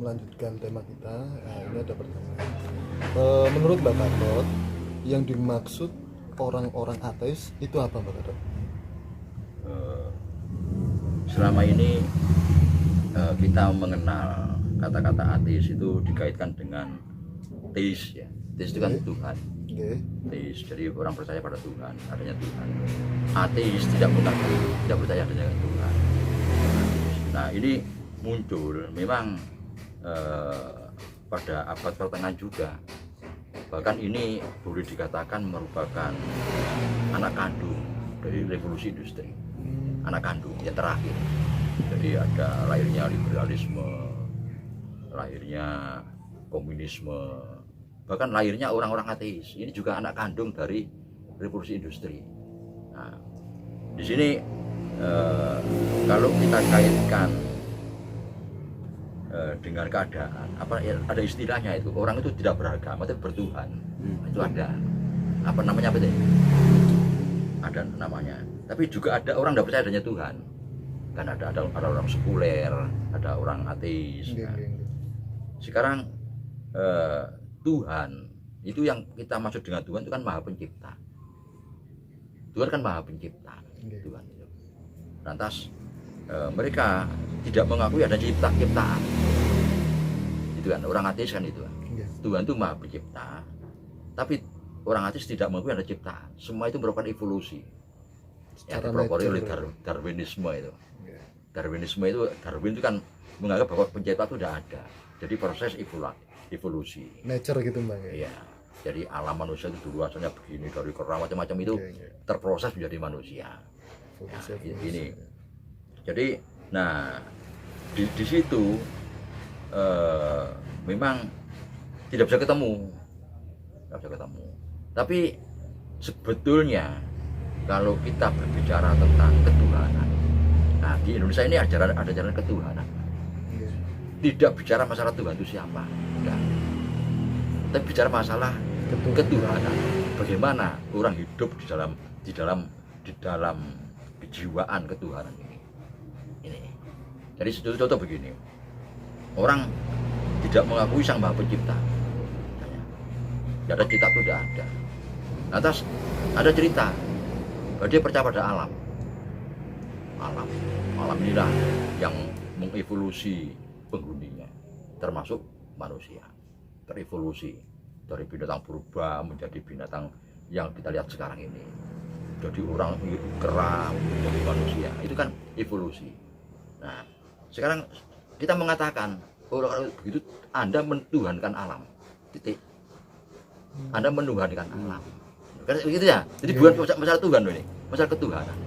melanjutkan tema kita. Nah, ini ada pertanyaan. Menurut Mbak Gatot, yang dimaksud orang-orang ateis itu apa, Mbak Gatot? Selama ini kita mengenal kata-kata ateis itu dikaitkan dengan teis ya. Teis itu kan Tuhan. Teis, jadi orang percaya pada Tuhan, adanya Tuhan. Ateis tidak percaya adanya Tuhan. Nah, ini muncul memang pada abad pertengahan juga. Bahkan ini boleh dikatakan merupakan anak kandung dari revolusi industri, anak kandung yang terakhir. Jadi ada lahirnya liberalisme, lahirnya komunisme, bahkan lahirnya orang-orang ateis. Ini juga anak kandung dari revolusi industri. Nah, di sini kalau kita kaitkan dengan keadaan, ada istilahnya itu, orang itu tidak beragama tapi bertuhan. Itu ada apa namanya, apa itu? Ada namanya. Tapi juga ada orang tidak percaya adanya Tuhan. Kan ada orang sekuler, ada orang ateis. Nah, sekarang Tuhan itu yang kita maksud dengan Tuhan itu kan Maha Pencipta. Tuhan kan Maha Pencipta. Tuhan itu. Lantas mereka tidak mengakui ada ciptaan. Itu kan orang ateis kan itu. Tuhan itu Maha Pencipta. Tapi orang ateis tidak mengakui ada ciptaan. Semua itu merupakan evolusi. Yang dipropori oleh Darwinisme itu. Darwinisme itu, Darwin itu kan menganggap bahwa pencipta itu sudah ada. Jadi proses evolusi. Nature gitu, Mbak. Iya. Jadi alam manusia itu dulu asalnya begini, dari kerang macam-macam itu terproses menjadi manusia. Nah, ini. Jadi, nah di situ memang tidak bisa ketemu. Tapi sebetulnya kalau kita berbicara tentang ketuhanan, nah di Indonesia ini ada ajaran ketuhanan. Tidak bicara masalah Tuhan itu siapa, enggak. Tapi bicara masalah ketuhanan. Bagaimana orang hidup di dalam kejiwaan ketuhanan ini. Jadi contoh begini, orang tidak mengakui Sang Maha Pencipta. Tidak ada cipta itu tidak ada. Lantas ada cerita bahwa dia percaya pada alam. Alam inilah yang mengevolusi penghuninya, termasuk manusia. Terevolusi dari binatang purba menjadi binatang yang kita lihat sekarang ini. Jadi orang kera menjadi manusia, itu kan evolusi. Nah, sekarang kita mengatakan orang begitu Anda menuhankan alam. Titik. Anda menuhankan alam. Kan begitu ya. Jadi bukan masalah Tuhan loh ini, masalah ketuhanan.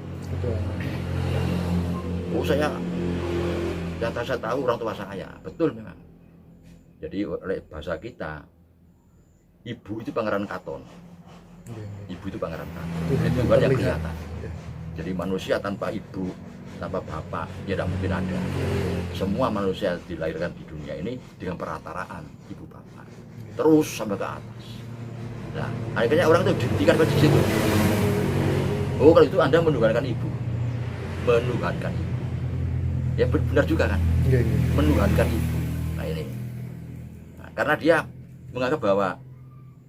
Oh, yang saya tahu orang tua saya, betul memang. Jadi oleh bahasa kita, ibu itu Pangeran Katon. Ibu itu Pangeran Katon. Itu Tuhan yang kelihatan. Jadi manusia tanpa ibu, tanpa bapak, dia tidak mungkin ada. Semua manusia dilahirkan di dunia ini dengan perataraan ibu bapak, terus sampai ke atas. Nah, akhirnya orang itu dihentikan pada situ. Oh, kalau itu Anda menuhankan ibu, menuhankan ibu. Ya benar juga kan, menuhankan ibu. Nah ini, karena dia menganggap bahwa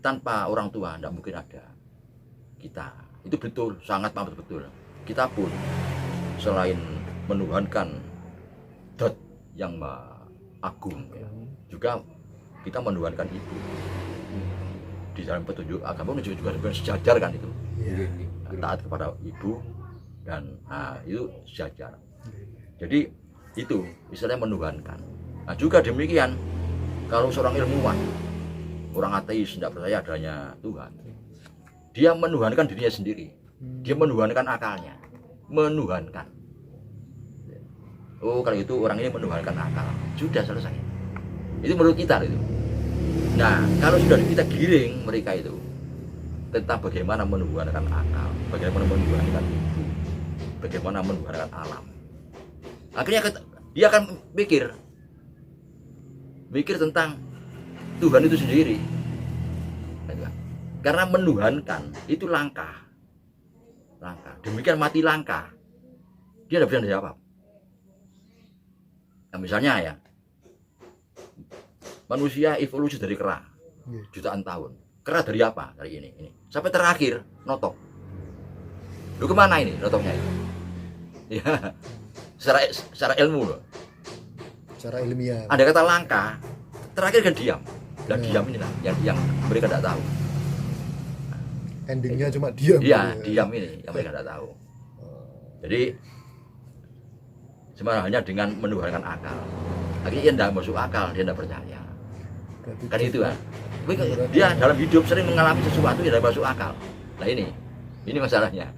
tanpa orang tua tidak mungkin ada kita. Itu betul, sangat amat betul. Kita pun selain menuhankan Dat yang Maha Agung, ya, juga kita menuhankan ibu. Di dalam petunjuk agama juga sejajar kan itu. Taat kepada ibu dan itu sejajar. Jadi itu istilahnya menuhankan. Nah juga demikian kalau seorang ilmuwan, orang ateis tidak percaya adanya Tuhan, dia menuhankan dirinya sendiri, dia menuhankan akalnya, menuhankan. Oh kalau itu orang ini menuhankan akal, sudah selesai. Itu menurut kita itu. Nah kalau sudah kita giring mereka itu tentang bagaimana menuhankan akal, bagaimana menuhankan ibu, bagaimana menuhankan alam, akhirnya dia akan mikir tentang Tuhan itu sendiri. Karena menuhankan itu langkah. Demikian mati langkah, dia tidak bisa jawab. Nah, misalnya ya, manusia evolusi dari kera jutaan tahun. Kera dari apa? Dari ini. Sampai terakhir notok. Lu kemana ini notoknya itu? Ya, secara ilmu loh. Secara ilmiah. Ada kata langka, terakhir kan diam. Dan diam inilah yang mereka tidak tahu. Endingnya cuma diam. Iya, diam ini yang mereka tidak tahu. Jadi sebenarnya dengan menuhankan akal. Akhirnya dia tidak masuk akal, dia tidak percaya. Berarti Kan itu kan. Dia dalam hidup sering mengalami sesuatu yang tidak masuk akal. Nah ini masalahnya.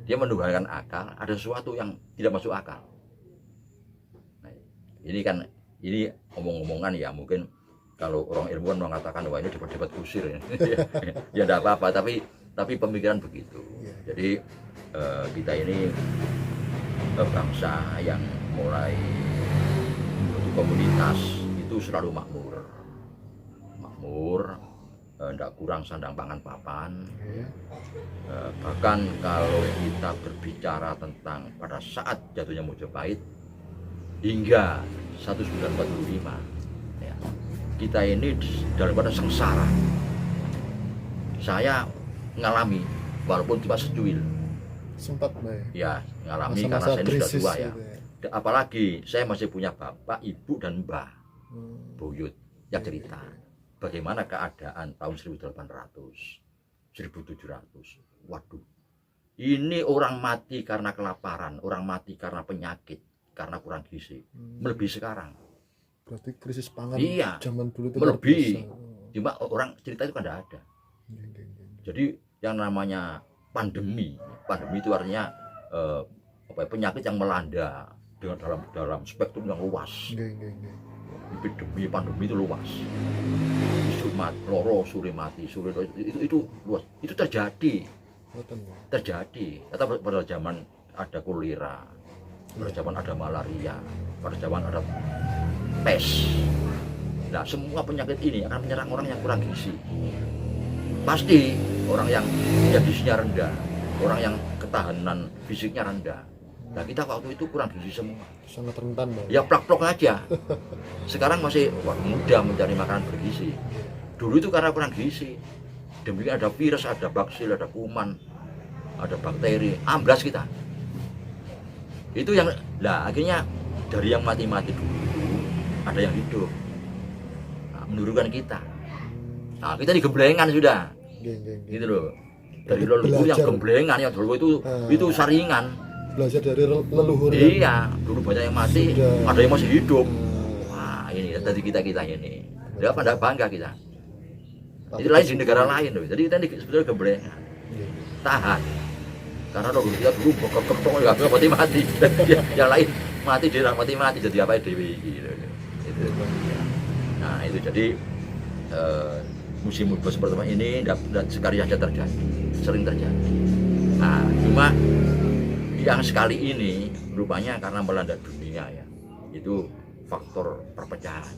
Dia menuhankan akal, ada sesuatu yang tidak masuk akal. Nah, ini omong-omongan ya, mungkin kalau orang ilmuwan mengatakan wah ini debat-debat kusir ya. Ya tidak apa-apa, tapi pemikiran begitu. Jadi kita ini bangsa yang mulai komunitas itu selalu makmur, tidak kurang sandang pangan papan. Bahkan kalau kita berbicara tentang pada saat jatuhnya Mojopahit hingga 1945 ya, kita ini dalam pada sengsara. Saya ngalami walaupun cuma secuil. Sempat ya ngalami karena saya ini sudah tua ya. Apalagi saya masih punya bapak, ibu dan mbah buyut yang cerita bagaimana keadaan tahun 1800, 1700. Waduh, ini orang mati karena kelaparan, orang mati karena penyakit, karena kurang gizi, melebihi sekarang. Berarti krisis pangan zaman dulu itu melebihi. Cuma orang cerita itu kan tidak ada. Jadi yang namanya pandemi itu artinya penyakit yang melanda dengan dalam spektrum yang luas. Epidemi pandemi itu luas. Loro suri mati, itu luas. Itu terjadi. Atau pada zaman ada kolera, pada zaman ada malaria, pada zaman ada pes. Nah, semua penyakit ini akan menyerang orang yang kurang gizi. Pasti orang yang gizinya rendah, orang yang ketahanan fisiknya rendah. Nah, kita waktu itu kurang gizi semua. Sangat rentan, Bang. Ya plak-plok aja. Sekarang masih mudah mencari makanan bergizi. Dulu itu karena kurang gizi. Demikian ada virus, ada baksil, ada kuman, ada bakteri, amblas kita. Itu yang, nah akhirnya dari yang mati-mati dulu ada yang hidup. Nah, menurunkan kita. Nah, kita digemblengan sudah. Gitu loh. Dari leluhur yang gemblengan, yang dulu itu saringan. Belajar dari leluhur. Iya, dulu banyak yang mati, ada yang masih hidup. Wah, ini dari kita ini. Dia apa enggak bangga kita? Itu lain di negara lain loh. Jadi kita ini sebetulnya gemblengan. Tahan. Karena leluhur kita dulu kekok enggak mati. Yang lain mati dia mati jadi apa dewi gitu. Itu. Nah, itu jadi musim seperti ini sekali saja terjadi, sering terjadi. Nah, cuma yang sekali ini rupanya karena melanda dunia ya, itu faktor perpecahan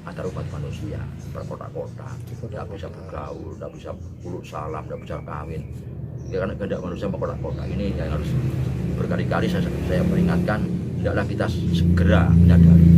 antar umat manusia, berkota-kota, tidak bisa bergaul, tidak bisa peluk salam, tidak bisa kawin. Ya, karena kehendak manusia berkota-kota ini yang harus berkali-kali saya peringatkan, hendaklah kita segera menyadari